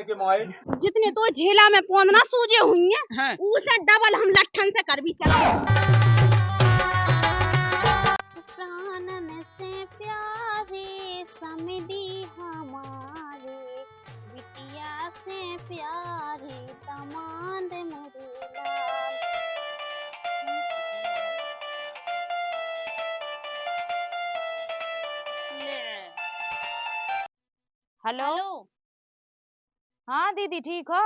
के मोबाइल जितने तो झेला में पोंदना सूजे हुई है उसे डबल हम लट्ठन से कर भी चला। प्राण में से प्यारे समधी हमारे बिटिया से प्यारे दामाद मोरे लाल। हेलो। हाँ दीदी ठीक हो?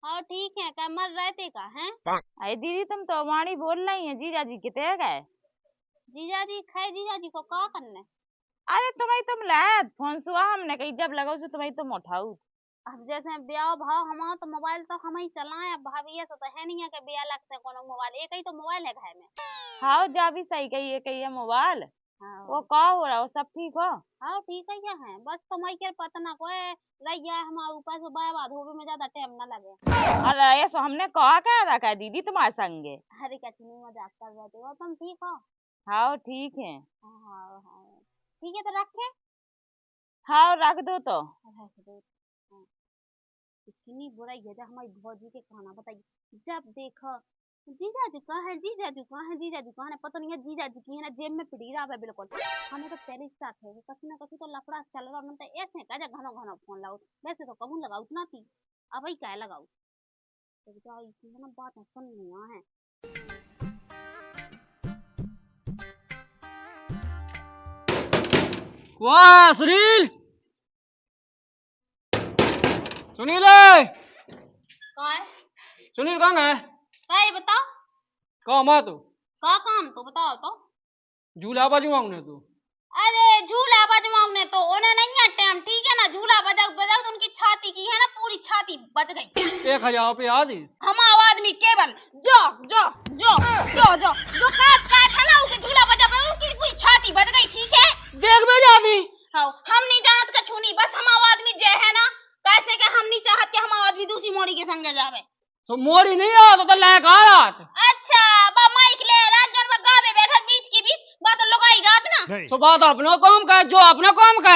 हाँ ठीक है। क्या मर रहे थे का हैं? अरे दीदी तुम तो वाणी बोल रही हैं जीजा जी कितने गए? जीजा जी खाए जीजा जी को क्या करने? अरे तुम लाए फोन सुहा हमने कही जब लगाओ से तुम उठाऊ। अब जैसे ब्याह भाव हमारा तो मोबाइल तो हम ही चलाए। अब भाभी ऐसा तो है नहीं है कि ब्याह लगते कोनो मोबाइल एक ही तो मोबाइल है घर में। हाँ जा भी सही कही है मोबाइल। हाँ वो का हो रहा हो सब ठीक हो? हाँ ठीक है क्या है बस समय के पता ना कोई रैया हमारे ऊपर से बाय धोबे में ज्यादा टाइम ना लगे। अरे ऐसा हमने कहा क्या रखा दीदी तुम्हारे संगे? अरे कचनी मजाक कर रहे थे। और तुम ठीक हो? हाँ ठीक है। हाँ हाँ ठीक है तो रखे। हाँ रख दो तो। रख दो। कितनी बुराई है जब हमारी भौजी के खाना बताइए जब देखो जीजा जी कहाँ है जीजा जी कहाँ है जीजा जी कहाँ है पता नहीं है जीजा जी की है ना जेब में पिटी रहा है बिल्कुल। हमें तो पहले ही साथ है कभी ना कभी तो लफड़ा चल रहा है। तो ऐसे कहा घनो घनो फोन लगाओ वैसे तो कबूल लगाओ उतना थी अब ही क्या लगाओ तो इसी है ना बात है सुन लिया है। वाह सुनील सुनील कहाँ है? सुनील कहाँ है? क्या है बताओ? कहाँ माँ तू का काम तो बताओ तो। झूला बाजू ने तू। अरे झूला बजवाऊ ने तो उन्हें नहीं है टाइम ठीक है ना झूला बजाओ बजाओ तो उनकी छाती की है ना पूरी छाती बज गई। 1000 रुपये आदि हमारा आदमी केवल जो जो जो जो जो जो का था ना उसके झूला बजा उसकी पूरी छाती बज गई ठीक है। देख बे जानी हाँ हम नहीं जानत का छूनी बस हमारा आदमी जे है ना कैसे के हम नहीं चाहत कि हमारा आदमी दूसरी मोड़ी के संगे जावे। सो मोड़ी नहीं आ तो लायक आ रात। अच्छा बा माइक ले राजगन में गावे बैठा बीच की बीच बात लगाई रात ना। सो बात अपना काम का जो अपना काम का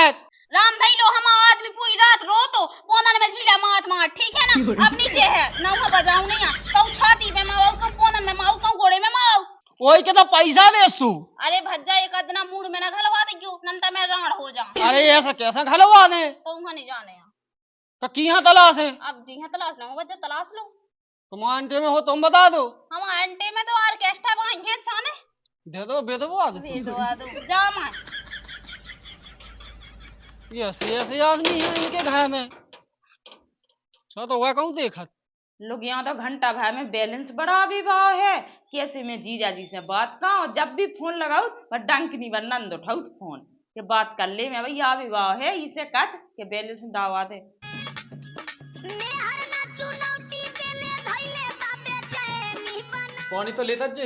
राम धई लो हमारा आदमी पूरी रात रो तो पोनन में झीला मात मार ठीक है ना। अब नीचे है नौहा बजाऊ नहीं कऊ छाती में माओ कऊ पोनन में माओ कऊ घोड़े में माओ कोई के तो पैसा दे तू। अरे भज्जा एक अदना मूड में ना घलवा दे क्यों नंता में राण हो जाऊं। अरे ऐसा कैसा घलवा दे तो नहीं जाने तो किया तलाश है। अब जी हां तलाश लो बच्चा तलाश लो। तुम आंटे में हो तुम बता दो। हम आंटे में तो ऑर्केस्ट्रा बांधे छाने दे दो बेदबा दे दो जा मां। ये ऐसे आदमी है इनके घर में छो तो वह कहूँ देखत लोग यहाँ तो घंटा भर में बैलेंस बढ़ा भी भाव है कैसे मैं जीजा जी से बात का और जब भी फोन लगाऊ पर डंक नहीं नंद उठाऊ फोन के बात कर ले मैं भैया विवाह है इसे कट के बैलेंस दावा दे। पानी तो लेता जे।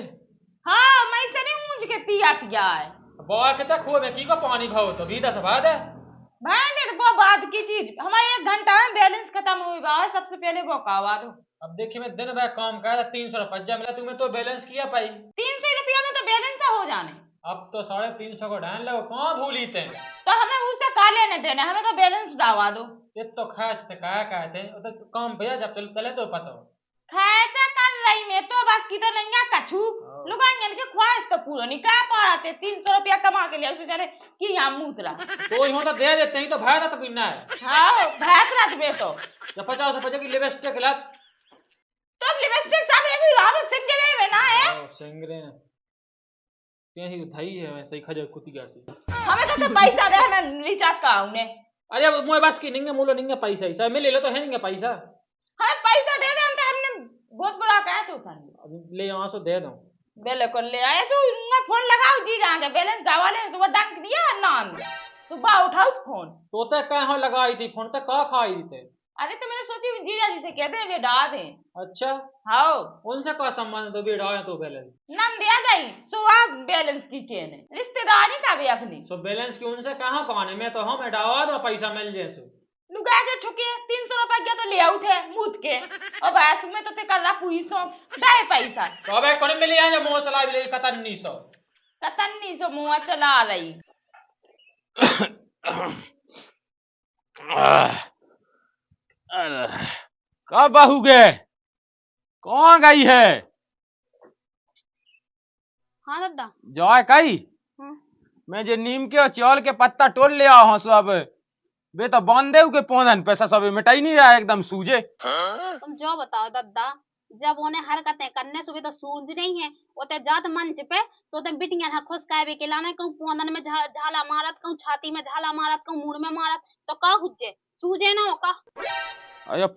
हाँ मैं से नहीं ऊंझ के पिया है बवा के तक हो में की को पानी भाव तो भीतर से भाद है भाई ने वो बात की चीज हमारे 1 घंटा में बैलेंस खत्म हुआ है सबसे पहले वो कहवा दो। अब देखिए मैं दिन भर काम कर 300 रुपया मिला तुम्हें तो बैलेंस किया पाई 300 रुपया में तो बैलेंस हो जाने। अब तो 350 को ढान लो कहाँ भूली थे तो हमें उसे का लेने देना हमें तो बैलेंस डावा दो। ये तो खर्च थे क्या कहते तो काम भैया जब चले तो पता खर्चा कर रही मैं तो बस की तो नहीं कछू लुगाई के ख्वाहिश तो पूरा नहीं कर पा रहे थे 300 रुपया कमा के लिए उसे जाने कि यहाँ मूतरा तो यहाँ तो दे देते हैं तो भाई तो पीना है। हाँ भैंस रख बे तो 50 रुपये की लिपस्टिक ला तो लिपस्टिक सब ऐसी राम सिंगरे में ना है सिंगरे कैसी थई है वैसे ही खजर कुत्ती सी हमें तो पैसा दे हमें रिचार्ज का उन्हें। अरे अब मोए बस की नहीं मूलो नहीं पैसा ही सब मिले लो तो है नहीं पैसा हमें पैसा दे दे हमने बहुत बड़ा कहा तो सन ले यहाँ से दे दो बिल्कुल ले आए तो मैं फोन लगाओ जी जाके बैलेंस डावा ले तो डंक दिया ना तो बा उठाओ फोन तो तक कहाँ लगाई थी फोन तक कहाँ खाई थे। अरे तो मैंने सोची जीजा जी से कहते हैं वे डा दे। अच्छा हाँ उनसे क्या संबंध तो बेड़ा है तो बैलेंस नम दिया जाई सुहाग बैलेंस की केने रिश्तेदारी का भी अपनी सो बैलेंस की उनसे कहाँ कहाने में तो हम डावा दो पैसा मिल जाए सो लुगा के ठुके 300 रुपया तो ले आउ थे मुद के और बस में तो ते कर रहा पुइसो दे पैसा तो अब कोने मिल आए जो मुंह चला भी कतन्नी सो मुंह चला रही अरे, कब बहू गे कौन गई है हाँ दादा। जॉय कई हाँ। मैं जे नीम के और चौल के पत्ता तोड़ ले आओ सब बे तो बांधे के पौधन पैसा सब मिटाई नहीं रहा है, एकदम सूझे। तुम जो बताओ दादा, जब उन्हें हरकतें करने सुबह तो सूझ नहीं है, ओते जात मंच पे तो ते बिटियां ना खुशकावे के लाने कहूं पोंदन में झाला मारत, कहूं छाती में झाला मारत, कहूं मुंह में मारत, तो का हुज्जे सूझे ना हो का। अरे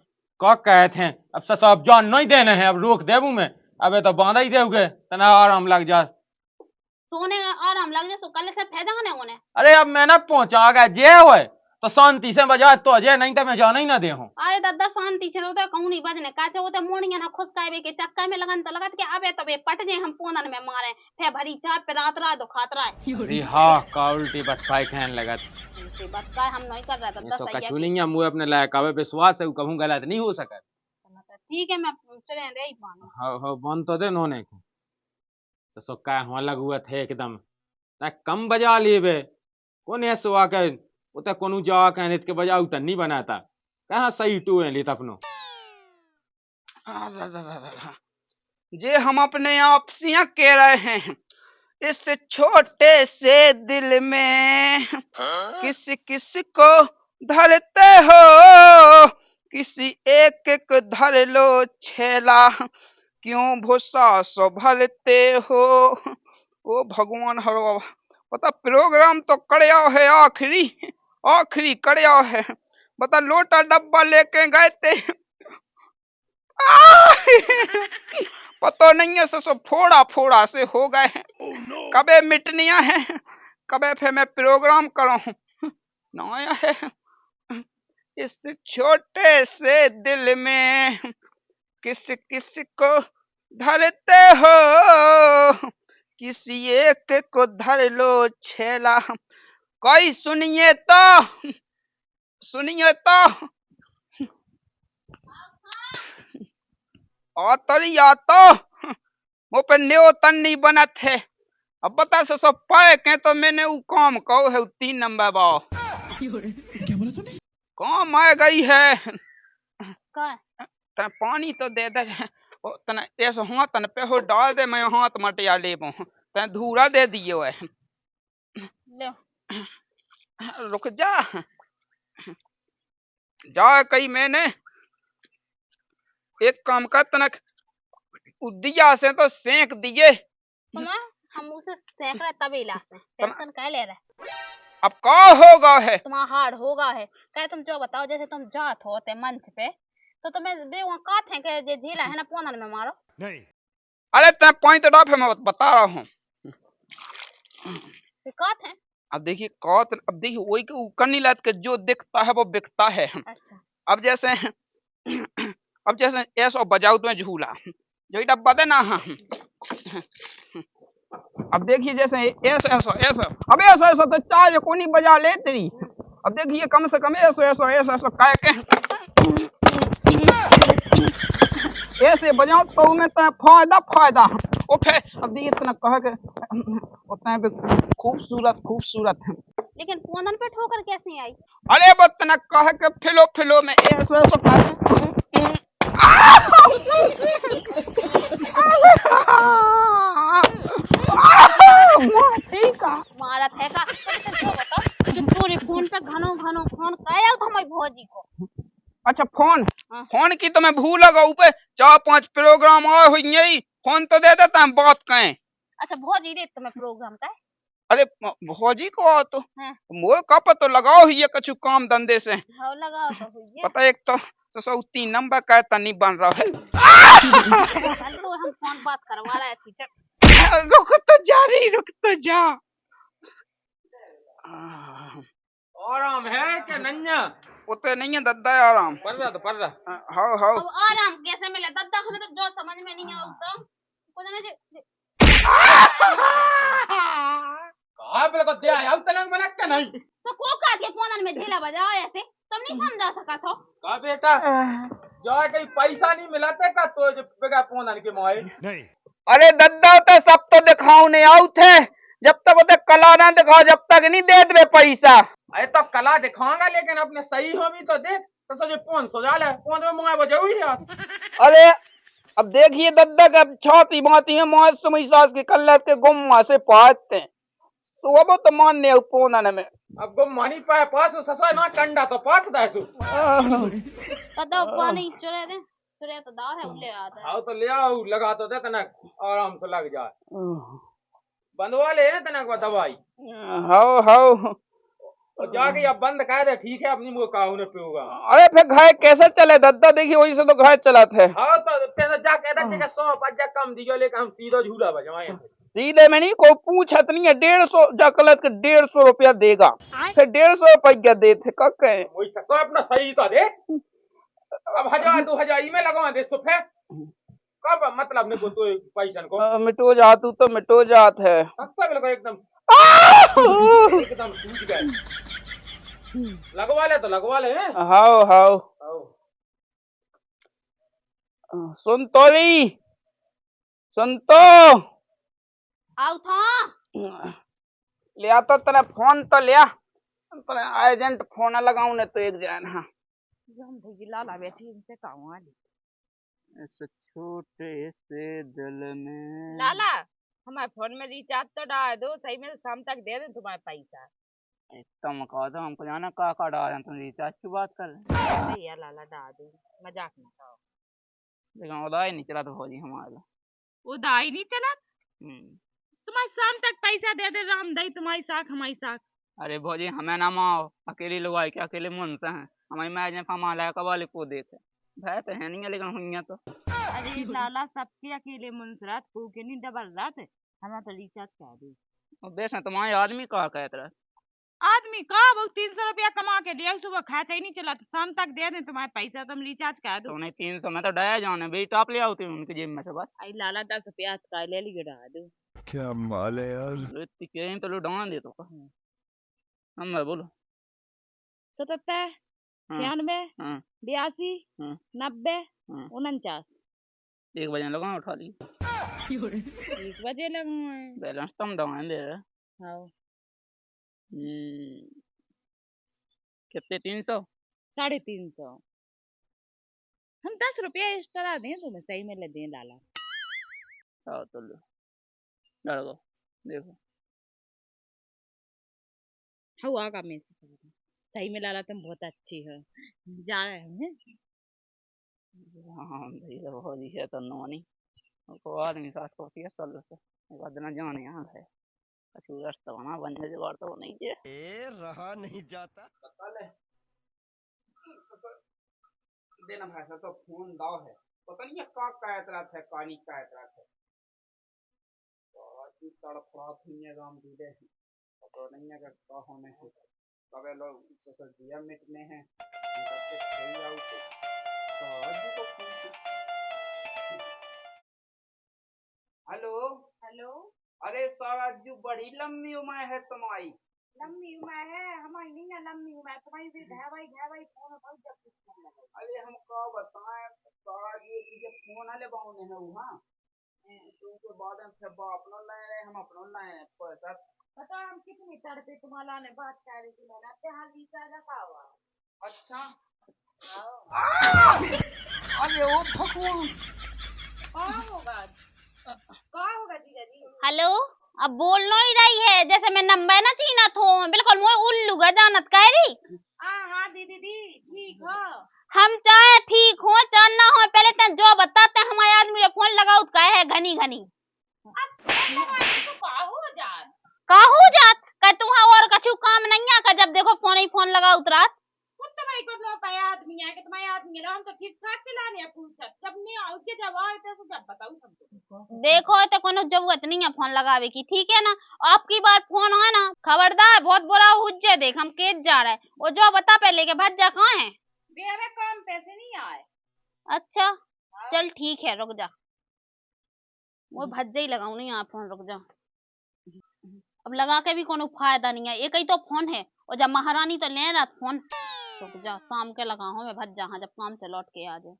का कहते हैं अब सब जान नहीं देने हैं, अब रोक देबू मैं, अबे तो बांधा ही देगे तना आराम लग जा। सोने आराम लग जाए, सो कल से फायदा ने उन्हें। अरे अब मैं ना पहुंचा गया जे हो तो शांति से बजा तो जे, नहीं तो मैं जाना ही ना दे हूं। अरे दादा शांति से तो कहूं नहीं बजने का थे, वो तो मोड़ियां ना खुशकावे के चक्कर में लगन तो लगत के अबे तबे पट जाए हम पोंदन में मारे फे भरी चाप पे रात रात दो खातरा है। अरे हाँ का उल्टी बटकाई कहने लगत बस का हम नहीं कर रहा दादा, सो सही है कछु नहीं है, मुझे अपने लायक आवे विश्वास है कहूं गलत नहीं हो सका। ठीक है, मैं चले दे ही पानी। हाँ बन तो दे नोने को तो सो का हुआ लगुआ थे एकदम ना कम बजा लेबे कौन है सो आके उते कोनु जा के नित के बजाऊ त नहीं बनाता कहां सही टू है ली अपनो। जे हम अपने आप से कह रहे हैं इस छोटे से दिल में किस किस को धरते हो, किसी एक को धर लो छेला, क्यों भूसा सो भरते हो। ओ भगवान हरो बता, प्रोग्राम तो करया है आखिरी आखिरी करया है, बता लोटा डब्बा लेके गए थे पता नहीं है सब फोड़ा फोड़ा से हो गए हैं। कबे मिटनिया है कबे फिर मैं प्रोग्राम करूं नया है। इस छोटे से दिल में किस किस को धरते हो, किसी एक को धर लो छेला। कोई सुनिए तो औतरिया तो वो पे न्यो तन नहीं बना थे। अब बता से सब पाए के तो मैंने वो काम कहो है 3 नंबर बाओ काम आ गई है। तन पानी तो दे दे तन ऐसे हाथ तन पे हो डाल दे, मैं हाथ मटिया ले तन धूरा दे दियो है। रुक जा कहीं मैंने एक काम का तनक दिया से तो सेंक दिए। हम उसे सेंक रहे तभी लाते हैं, टेंशन काहे ले रहे। अब का होगा है तुम्हारा हार्ड होगा है कहे। तुम जो बताओ, जैसे तुम जात होते मंच पे तो तुम्हें दे वहां का थे के जे झीला है ना पोनन में मारो नहीं। अरे ते पॉइंट ऑफ है, मैं बता रहा हूँ का थे। अब देखिए कौत, अब देखिए वही के करनी लात के जो दिखता है वो बिकता है। अच्छा। अब जैसे ऐसा बजाऊ तुम्हें झूला जो डब्बा दे ना। अब देखिए जैसे ऐसा ऐसा ऐसा, अब ऐसा ऐसा तो चार कोनी बजा ले तेरी। अब देखिए कम से कम ऐसा ऐसा ऐसा ऐसा काय के ऐसे बजाओ तो उनमें तो फायदा ओ फे। अब देखिए इतना कह के उतना भी खूबसूरत है, लेकिन पोनन पे ठोकर कैसे आई। अरे वो इतना कह के फिलो में ऐसा ऐसा मारा थे का पूरे फोन पे घनो फोन काया था मैं भौजी को। अच्छा फोन हाँ। फोन की तो मैं भूल लगा ऊपर 4-5 प्रोग्राम आए हुई फोन तो दे देता हम बात कहें। अच्छा भौजी दे तुम्हें प्रोग्राम का। अरे भौजी को आओ तो मोए का तो लगाओ ही कछु काम धंधे से। हाँ लगाओ तो हुई पता एक तो 3 नंबर का नहीं बन रहा है। तो हम फोन बात करवा रहे थे। रुक तो जा आराम है क्या नन्या उते नहीं है दद्दा आराम पड़ रहा हाँ अब आराम कैसे मिले दादा, हमें तो जो समझ में नहीं आता कुछ कहां पे को दे आया तलंग बना के नहीं तो को का के फोन में झेला बजाओ ऐसे तुम नहीं समझा सका तो का बेटा जो कहीं पैसा नहीं मिलाते का तो जो बेगा फोन के मोए नहीं। अरे दद्दा तो सब तो दिखाओ नहीं आउ थे, जब तक उते कला ना दिखाओ जब तक नहीं दे दे पैसा। अरे तो कला दिखाऊंगा लेकिन अपने सही हो भी तो देख तो तुझे 500 डाले 500 मंगाए बजे हुई यार। अरे अब देखिए दद्दा का छाती माती है मास समय सास के कल्लर के गुम से पाते हैं तो वो तो मानने पोना में अब गो मनी पाए पास ससुर ना कंडा तो पास दासु। कदो पानी चुरे तो दाव है उले आता है। आओ तो ले आओ लगा तो दे तनक आराम से लग जाए। बंदवा ले तनक वो दवाई। हाउ और जाके अब बंद कर दे ठीक है अपनी मुंह का उन्हें पिऊंगा। अरे फिर घाय कैसे चले दद्दा देखिए वही से तो घाय चला थे। हाँ तो तेरे जा कहता कि 100 5 कम दियो लेके हम सीधा झूला बजवाए। सीधे में नहीं कोई पूछत नहीं है 150 जकलत के 150 रुपया देगा फिर 150 रुपया देते कके वही तो अपना सही तो दे। अब 1000 2000 में लगवा दे तो फिर कब मतलब नहीं तो पैसा को मिटो जा तू तो मिटो जात है सकता बिल्कुल एकदम टूट गए। लगवा ले तो लगवा ले। हाउ सुन तो आओ था लिया तो तेरा फोन तो लिया तेरा एजेंट फोन लगाऊं ने तो एक जान। हाँ हम भेजी लाला बैठी उनसे कहूँ इस छोटे से दिल में लाला हमारे फोन में रिचार्ज तो डाल दो सही में शाम तक दे दे तुम्हारे पैसा। तुम कहो तो हमको जाना का डाल तुम रिचार्ज की बात कर रहे नहीं यार लाला डाल दो मजाक नहीं करो। लेकिन उदा ही नहीं चला तो भौजी हमारा वो दाई नहीं चला तुम्हारे शाम तक पैसा दे दे राम दई तुम्हारी साख हमारी साख। अरे भौजी हमें ना माओ अकेले लोग आए के अकेले मन से हैं हमारी मैच फमा कवाले को देते भय तो है नहीं है लेकिन हुई तो। अरे लाला सबके अकेले मुंसरात को के नहीं डबल रात हमारा तो रिचार्ज कर दो। बेस तुम्हारे आदमी कहा कहते रहे आदमी का वो 300 रुपया कमा के दिया सुबह खाता ही नहीं चला तो शाम तक दे दे तुम्हारे पैसा तुम रिचार्ज कर दो। तो नहीं 300 में तो डाया जाने भाई टॉप ले आती उनकी जेब में से बस। आई लाला 10 रुपया का ले ली गिरा दो। क्या माल है यार कहीं तो लुटाना दे तो हम बोलो 77 96 82 90 49 1 बजे लगा उठा ली 1 बजे लगू बैलेंस तुम दवाएं दे रहे हाँ कितने 300 350 हम 10 रुपया एक्स्ट्रा दें तुम्हें सही में ले दें लाला। आओ तो लो लड़को देखो हुआ का मैं सही में लाला तुम बहुत अच्छी हो जा रहे हैं। हाँ भैया हो रही है तो नोनी को आदमी साथ को फिर चल से एक आध ना जाने यहाँ है अच्छी रास्ता बना बनने जुगाड़ तो नहीं है ए रहा नहीं जाता पता ले देना भाषा तो फोन दाव है पता नहीं का कायतरा है कानी कायतरा है तो तड़फड़ा थी राम दूधे तो नहीं है का होने है कबे लोग सोशल दिया मिटने हैं सबसे सही आउट तो आज तो हेलो हेलो अरे साराजू बड़ी लंबी उम्र है तुम्हारी। लंबी उम्र है हमारी नहीं है लंबी उम्र तुम्हारी भी धावाई फोन बहुत जब फोन लगा। अरे हम का बताएं साराजू ये फोन वाले बाउने है वहां तो के बाद हम सब अपना लाए रहे हम अपना लाए हैं पैसा पता हम कितनी तड़पे तुम्हारा ने बात कर रही थी मैंने अपने हाल रिचार्ज रखा हुआ। अच्छा आओ अरे ओ भगवान क्या होगा जीजा जी। हेलो अब बोल नहीं रही है जैसे मैं नंबर ना चीना थो बिल्कुल मोए उल्लू गा जानत कह रही। हाँ दीदी ठीक हो हम चाहे ठीक हो चाहे ना हो पहले तन जो बताते हैं हमारे आदमी फोन लगाओ तो कहे है घनी का हो जात का तुहा और कछु काम नहीं आ जब देखो फोन ही फोन लगाओ उतरात तुम्हारी को लो पाया आदमी है कि तुम्हारे आदमी है हम तो ठीक ठाक चलाने पूछत जब नहीं आओ के जब आए तो जब बताऊं तुमको देखो तो कोनो जरूरत नहीं है फोन लगावे की ठीक है ना आपकी बार फोन है ना खबरदार बहुत बुरा हुज्जे देख हम केस जा रहे हैं वो जो बता पहले के भज जा कहाँ है मेरे काम पैसे नहीं आए। अच्छा चल ठीक है रुक जा वो भज्जे ही लगाऊ नहीं यहाँ फोन रुक जा अब लगा के भी कोनो फायदा नहीं है एक ही तो फोन है और जब महारानी तो ले रहा फोन रुक जा शाम के लगाओ मैं भज जा जब काम से लौट के आ जाए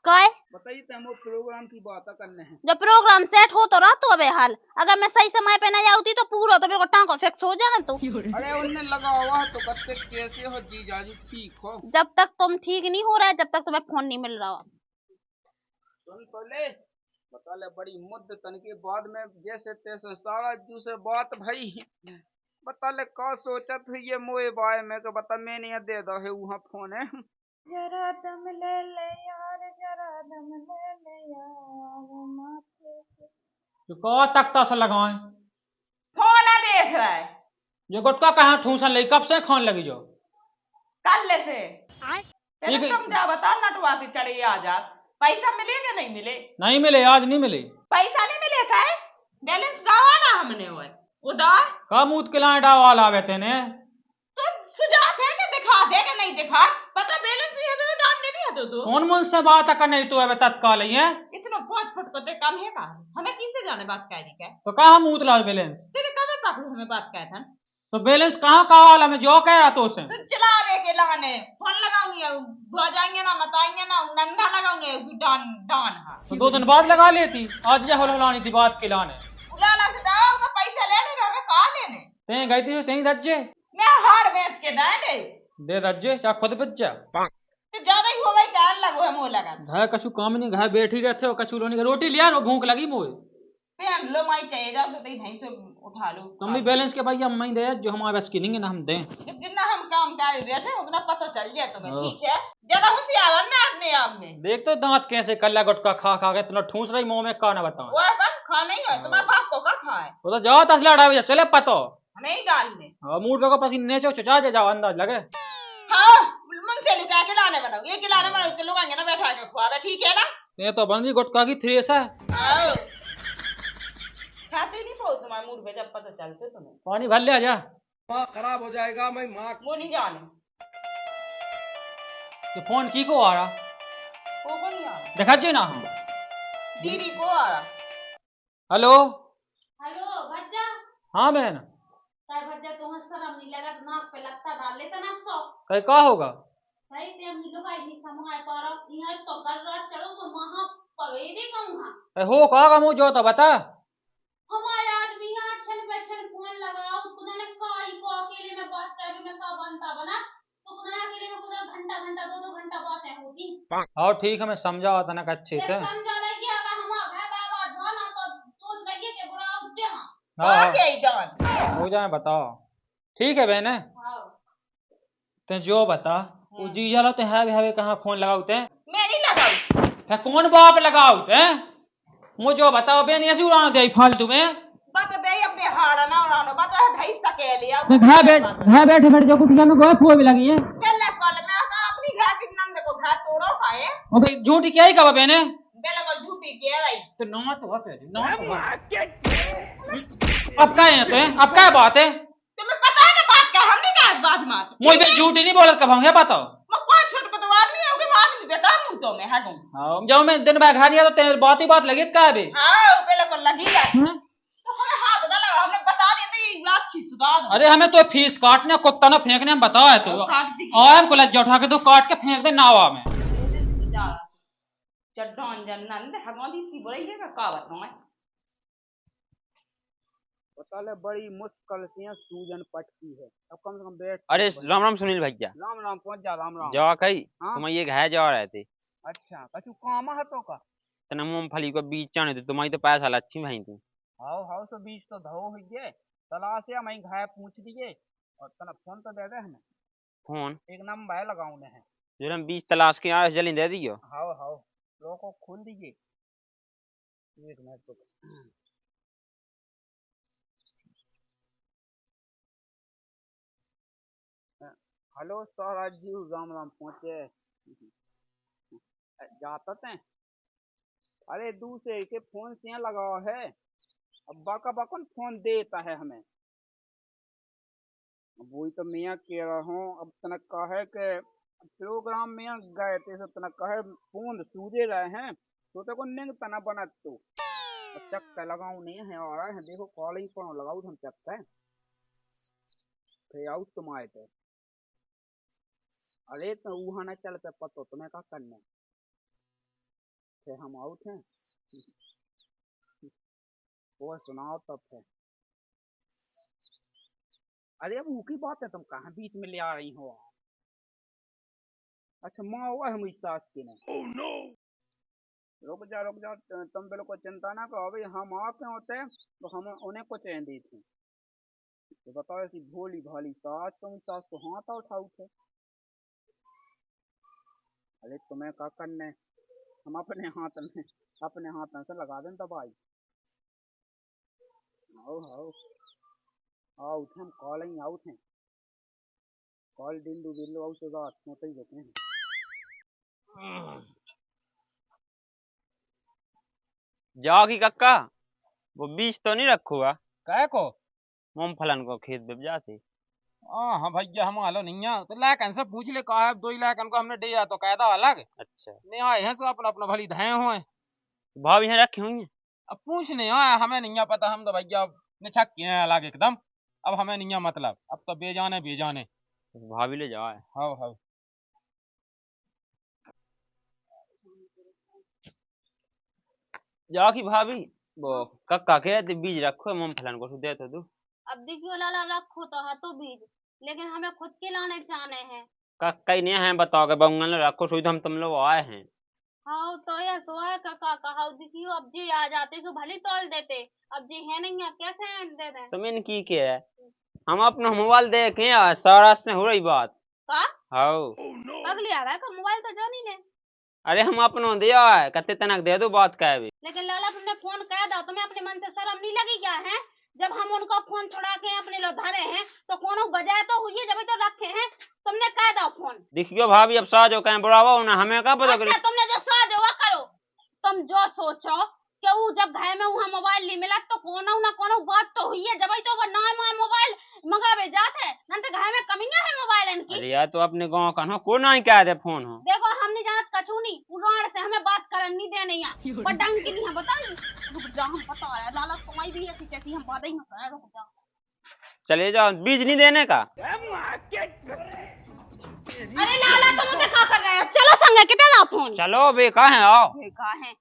काय बताइए तो हम प्रोग्राम की बात करने हैं जब प्रोग्राम सेट हो तो रात तो अब बे हाल। अगर मैं सही समय पे नहीं आती तो पूरा तो मेरे को टांग फिक्स हो जाना तू। अरे उनने लगा हुआ तो कत्ते कैसे हो जीजाजी ठीक हो? जब तक तुम ठीक नहीं हो रहे जब तक तुम्हें फोन नहीं मिल रहा। सुन तो ले, बता ले बड़ी मुद्दतन के बाद में जैसे तैसे सारा दूसरे बात भाई बता ले का सोचत हुई ये मोए बाय में के बता मैं नहीं दे दो है वहाँ फोन है। जरा दम ले ले यार, जरा दम ले ले यार माथे पे। तो को तख्ता से लगाए फोन देख रहा है ये गुटका कहाँ ठूसन लगी कब से खान लगी जो कल से। पहले ठीक है। तुम जा बताओ नटवा से चढ़े आ जात। पैसा मिले कि नहीं मिले? नहीं मिले आज नहीं मिले पैसा नहीं मिले का है? बैलेंस डावा ना हमने वो उधार का मुँह के लाए डावाल आवे तेने तो सुझा थे कि दिखा दे कि नहीं दिखा पता बैलेंस नहीं है तो डालने भी है तो कौन मुझ से बात कर नहीं तू अबे तत्काल ही है इतना 5 फुट को ते कम है का हमें किससे जाने बात कह रही है तो कहा मुँह ला बैलेंस तेरे कब तक हमें बात कह था तो बैलेंस कहाँ का वाला में जो कह रहा तो उसे तो चलावे के लाने फोन लगाऊंगी भुला जाएंगे ना बताएंगे ना नंगा लगाऊंगे डान डान हा तो 2 दिन बाद लगा लेती आज जा होलानी थी बात के लाने उलाला से डाओगे पैसा लेने रहोगे कहा लेने तें गई थी तें दज्जे मैं हार बेच के दे दे दज्जे क्या खुद बच्चा तो ज्यादा ही हो गई क्या लगो है मुंह लगा घर कछु काम नहीं घर बैठी रहते हो कछु लोनी रोटी लिया रो भूख लगी मोए पेन लो माई चाहिए जाओ तो तेरी भाई से उठा लो तुम भी बैलेंस के भैया मैं दे जो हमारे बस की नहीं है ना हम दें जितना हम काम कर रहे थे उतना पता चल गया तुम्हें हाँ। ठीक है ज्यादा होशियार बनना अपने आप में देख तो दांत कैसे कल्ला गुटका खा खा के इतना ठूस रही मुंह में का ना बताओ वो कब खा नहीं है तुम्हारे बाप को का खाए वो तो जाओ तसला उड़ा चले पतो हमें ही डालने मूड पे को पसीने चो चचा जे जाओ अंदाज लगे हाँ मन से लुका के लाने बनाओ ये खिलाने बनाओ के लोग ना बैठा के खुआवे ठीक है ना ये तो बन रही गुटका की थ्रेस है आओ खाते नहीं पाओ तुम्हारे मूड पे जब पता चलते तुम्हें पानी भर ले आजा खराब हो जाएगा मैं माँ वो नहीं जाने तो फोन की को आ रहा वो को नहीं आना देखा जे ना हम दीदी को आ रहा हेलो हेलो भज्जा हाँ बहन काय भज्जा तुम्हें शर्म नहीं लगा नाक पे लगता डाल लेता ना सो कहीं का होगा सही से हम लोग आई नहीं समझ पा रहा यहाँ तो कर रहा चलो तो महा पवेरे कहूँ कहीं हो का मुँह जो तो बता हमारे आदमी यहाँ छन पे छन फोन लगाओ खुदा ने काई को अकेले में बात कर में का बनता बना तो खुदा अकेले में खुदा घंटा घंटा 2-2 घंटा बातें होती और ठीक है मैं समझाओ था ना अच्छे से समझा लगी अगर हम घर बाबा जाना तो सोच लगी कि बुरा उठे हां हाँ आ हाँ, गई जान हो जाए बताओ ठीक है बहन हां ते जो बता वो जी जालो ते है कहाँ फोन लगाओते हैं मैं नहीं लगाऊ कौन बाप लगाओते हैं मुझे जो बताओ बहन ऐसी उड़ाना दे फालतू में बता दे अपने हाड़ा ना उड़ानो बता धई सके लिया घर बैठे बैठे जो कुटिया में गोए फुआ भी लगी है पहले कल मैं अपनी घर की नंद को घर तोड़ो खाए और भाई झूठी क्या ही कहा बहने बेला को झूठी कह रही तो ना तो बात है ना तो बात अब क्या है ऐसे अब क्या बात है तुम्हें पता है ना बात क्या हम नहीं कहा बात मात मुझे भी झूठी नहीं बोलत कब है बताओ मैं 5 फुट को तो आदमी है कि आदमी बेटा हूं तो मैं हूं हाँ जब मैं दिन भर घर नहीं आता तेरे बात ही बात लगी क्या है अभी हां पहले को लगी है हैं? तो हमें हाथ ना लगा हमने बता दिया था ये अच्छी सुधार अरे हमें तो फीस काटने कुत्ता ना फेंकने हम बताओ है तू और हमको लज्जा उठा के तो काट के फेंक दे नावा में चड्डान जन्नन हमारी सी बड़ी है का बताऊं मैं बता ले बड़ी मुश्किल से सूजन पटकी है अब कम से कम बैठ अरे राम राम सुनील भैया राम राम पहुंच जा राम राम जवा कही हाँ? तुम ये घर जा रहे थे अच्छा कछु काम है तो का तना मूंगफली को बीज चाने थे तुम्हारी तो पैसा लच्छी भाई तू हाउ हाउ तो बीच तो धो हो गए तलाश है मैं घाय पूछ दिए और तना फोन तो दे दे हमें फोन एक नंबर लगाउने है जो हम बीज तलाश के आए जल्दी दे दियो हाउ हाउ लोगों को खोल दीजिए 1 मिनट तो हेलो स्वराज जी राम राम पहुंचे जाता थे अरे दूसरे के फोन से यहाँ लगाओ है अब बाका बाकन फोन देता है हमें अब वही तो मैं कह रहा हूँ अब तनक का है कि प्रोग्राम में गए थे सब तनक का है फोन सूझे रहे हैं तो को निंग तना बना तो चक्का लगाऊ नहीं है और है देखो कॉलिंग पर लगाऊ हम चक्का फिर आउट तुम आए थे अरे तो वहाँ न चल पे पतो तुम्हें क्या करना फिर हम आउट हैं वो सुनाओ तब फिर। अरे अब वो की बात है, तुम कहाँ बीच में ले आ रही हो? अच्छा माँ हुआ है मेरी सास की ने। oh, no! रुक जा तुम बिल्कुल चिंता ना करो, अभी हम आपके होते तो हम उन्हें कुछ चैन दी थी। तो बताओ ऐसी भोली भाली सास, तुम सास को हाथ उठाओ थे। अरे तुम्हें क्या करने, हम अपने हाथ से लगा दें दवाई। आओ आउट हम कॉल ही आउट हैं, कॉल बिल्लू बिल्लू आउट से बात होते ही होते हैं। जाओगी कक्का, वो बीज तो नहीं रखूगा कह को मूंगफलन को खेत में जाते। हाँ भैया हम आलो नहीं आ तो लायकन से पूछ ले, कहा है 2 लायकन को हमने दिया तो कायदा अलग। अच्छा नहीं आए हैं तो अपना अपना भली धए हुए। भाव यहाँ रखी हुई है। अब पूछने आया, हमें नहीं पता, हम तो भैया निछक के हैं अलग एकदम। अब हमें नहीं मतलब, अब तो बेजाने। भाभी ले जाओ। हाँ जाओ की भाभी, वो कक्का कह दे बीज रखो मूंगफलन को दे तो दू। अब देखियो लाला, रखो तो है तो बीज, लेकिन हमें खुद के लाने जाने हैं। कक्का ही नहीं है बताओ के बंगल रखो सुई, तो हम तुम लोग आए हैं। हाँ तो ये सो है काका कहा, देखियो अब जी आ जाते तो भली तोल देते, अब जी है नहीं है कैसे दे दें। तुम इनकी क्या है, हम अपना मोबाइल देखे सारा से हो रही बात। का हाँ अगली आ रहा है मोबाइल तो जानी ने। अरे हम अपनों दिया है, कते तनक दे दो बात कह भी। लेकिन लाला तुमने फोन कह दो, तुम्हें अपने मन से शर्म नहीं लगी क्या है? जब हम उनका फोन छुड़ा के अपने लोग धरे हैं तो कोनो बजाय तो हुई है, जब तो रखे हैं। तुमने कह दो फोन। देखियो भाभी अब साजो कहीं बुलावा ना, हमें क्या पता। अच्छा तुमने जो साज हुआ करो, तुम जो सोचो कि वो जब घर में वहाँ मोबाइल नहीं मिला तो कोनो ना कोनो बात तो हुई है, जब तो वो नया मोबाइल मंगावे जाते हैं ना, तो घर में कमियां है मोबाइल इनकी। अरे यार तो अपने गाँव का को नहीं क्या दे फोन हो। देखो हम नहीं जानत कछु नहीं, पुराण से हमें बात करन नहीं देने यहाँ पर डंग की नहीं है, बताइए। रुक जा हम पता है लाला, तुम्हारी भी ऐसी कैसी हम बात ही ना करें। रुक जा चले जाओ, बीज नहीं देने का। अरे लाला तुम मुझे क्या कर रहे हो? चलो संगे कितना ला फोन। चलो बेका है आओ। बेका है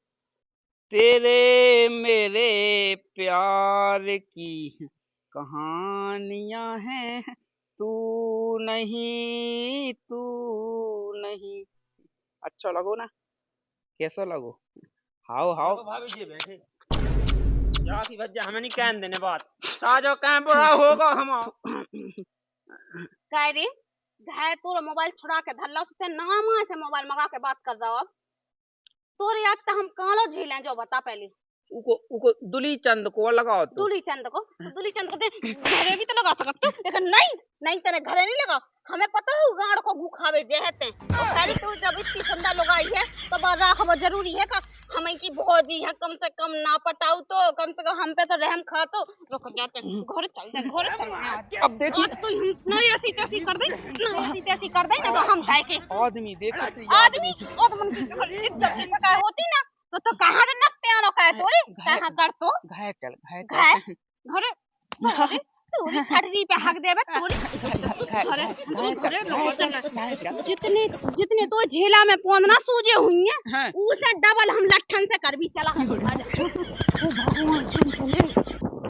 तेरे मेरे प्यार की कहानियां हैं, तू नहीं। अच्छा लगो ना, कैसा लगो? हाओ भाभी जी बैठे जा की भज्जा, हमें नहीं कहने देने बात। साजो कहीं बुरा होगा हम। कह रही घर तोरा मोबाइल छुड़ा के धल्ला से नाम से मोबाइल मंगा के बात कर रहा हो। अब तोरे याद तो हम कालो झीलें, जो बता पहले। उको दुली चंद को लगाओ तो। दूली चंद को घरे भी तो लगा सकते हो, लेकिन नहीं तेरे घरे नहीं लगा। हमें पता है राड़ को गुखावे देते हैं। पहले तो जब इतनी सुंदर लोग आई है तो राखब जरूरी है का, हमें की भौजी है, कम से कम ना पटाऊ तो कम से कम हम पे तो रहम खा तो। रुक जाते घर चलते अब देखिए तो नहीं ऐसी तैसी कर दे, ना तो हम जाए के आदमी देखा आदमी और मन की इज्जत की पका होती ना तो कहां से नक पे आनो का तोरे कहां कर तो घाय चल घरे तोरी खड़री पे हक देबे तोरी घरे जितने तो झेला में पोंदना सूजे हुई है, उसे डबल हम लट्ठन से कर भी चला।